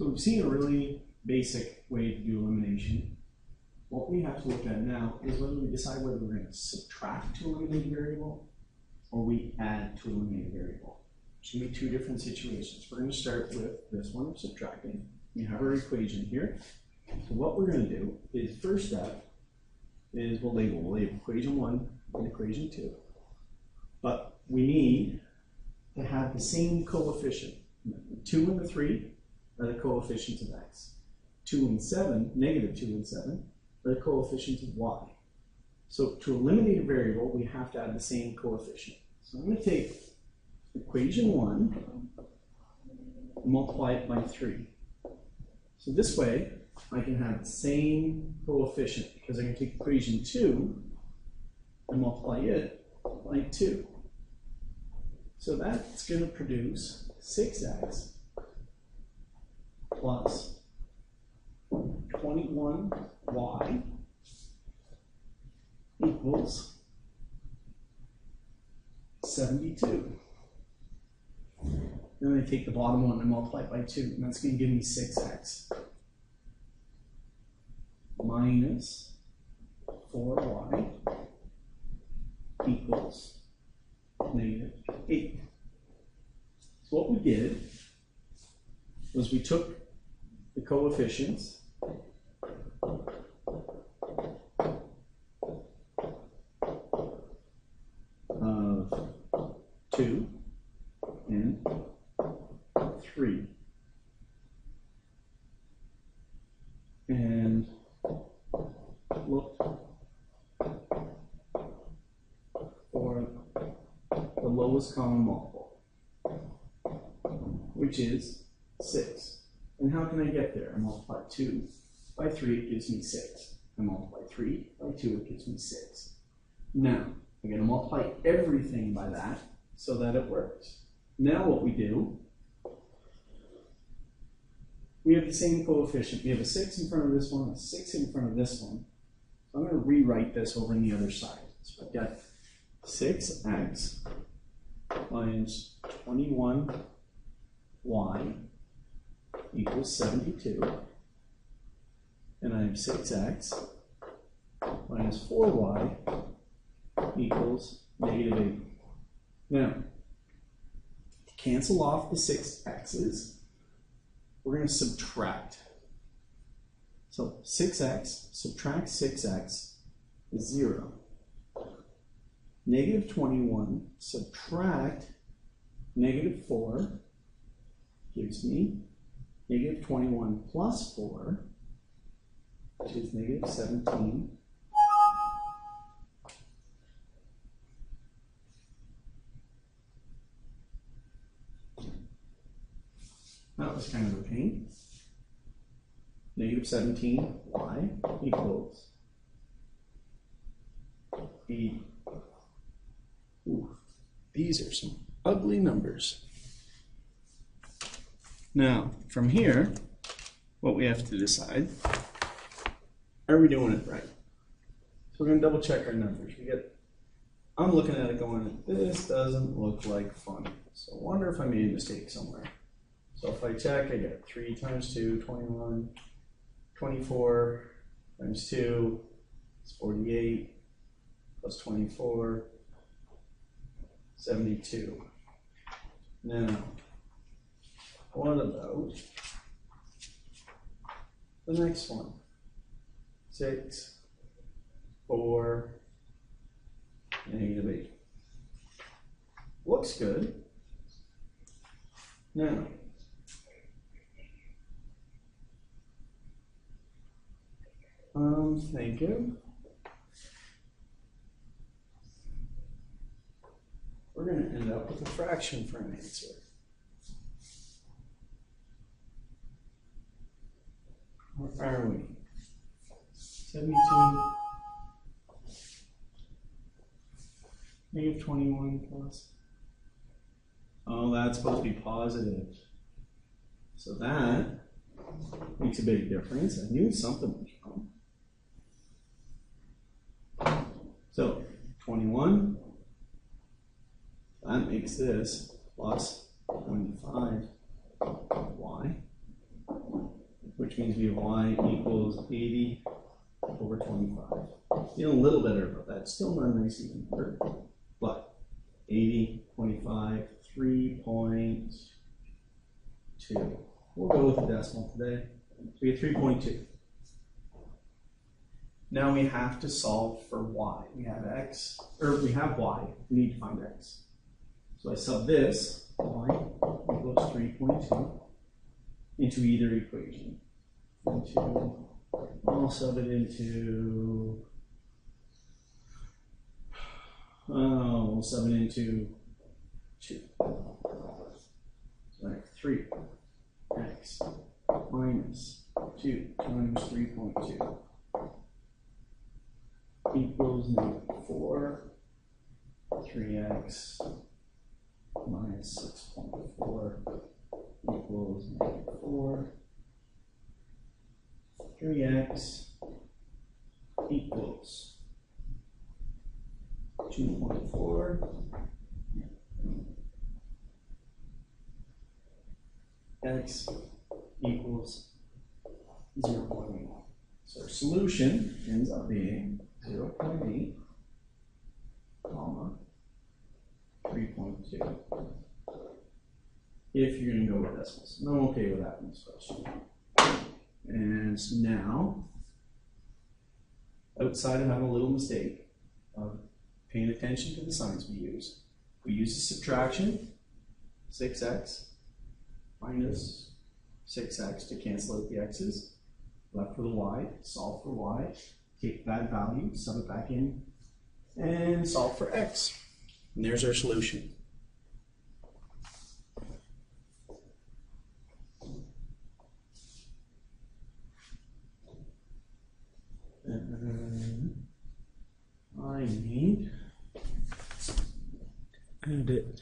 So we've seen a really basic way to do elimination. What we have to look at now is whether we decide whether we're going to subtract to eliminate a variable or we add to eliminate a variable. There's going to be two different situations. We're going to start with this one of subtracting. We have our equation here. So what we're going to do is, first step is we'll label equation 1 and equation 2. But we need to have the same coefficient. 2 and the 3 are the coefficients of x. 2 and 7, negative 2 and 7, are the coefficients of y. So to eliminate a variable, we have to add the same coefficient. So I'm going to take equation 1 and multiply it by 3. So this way, I can have the same coefficient because I can take equation 2 and multiply it by 2. So that's going to produce 6x plus 21y equals 72. Then I take the bottom one and multiply it by 2, and that's going to give me 6x minus 4y equals negative 8. So what we did was we took the coefficients of 2 and 3 and looked for the lowest common multiple, which is 6. And how can I get there? I multiply 2 by 3, it gives me 6. I multiply 3 by 2, it gives me 6. Now, I'm going to multiply everything by that so that it works. Now what we do, we have the same coefficient. We have a 6 in front of this one, a 6 in front of this one. So I'm going to rewrite this over on the other side. So I've got 6x minus 21y equals 72. And I have 6x minus 4y equals negative 8. Now, to cancel off the 6x's, we're going to subtract. So 6x subtract 6x is 0. Negative 21 subtract negative 4 gives me negative 21 plus 4, which is negative 17. That was kind of a pain. Negative 17y equals 8. Ooh, these are some ugly numbers. Now, from here, what we have to decide, are we doing it right? So we're going to double check our numbers. I'm looking at it going, this doesn't look like fun. So I wonder if I made a mistake somewhere. So if I check, I get 3 times 2, 21, 24 times 2 is 48, plus 24, 72. Now, what about the next one? 6, 4, negative 8. Looks good. Now, I'm thinking we're going to end up with a fraction for an answer. Where are we? 72, negative 21 plus. Oh, that's supposed to be positive. So that makes a big difference. I knew something was wrong. So 21, that makes this plus 25y which means we have y equals 80 over 25. Feeling a little better about that. Still not a nice even number, but 80, 25, 3.2. We'll go with the decimal today. So we get 3.2. Now we have to solve for y. We have x, or we have y. We need to find x. So I sub this, y equals 3.2, into either equation. I'll sub it into, we'll sub it into 2. So I have 3x minus 2 times 3.2 equals -4. 3x minus 6.4 equals -4. 3x equals 2.4. X equals 0.8. So our solution ends up being 0.8, comma, 3.2. If you're going to go with decimals. And I'm okay with that in this question. And so now, outside of having a little mistake of paying attention to the signs we use a subtraction, 6x minus 6x to cancel out the x's, left for the y, solve for y, take that value, sub it back in, and solve for x. And there's our solution. I need, And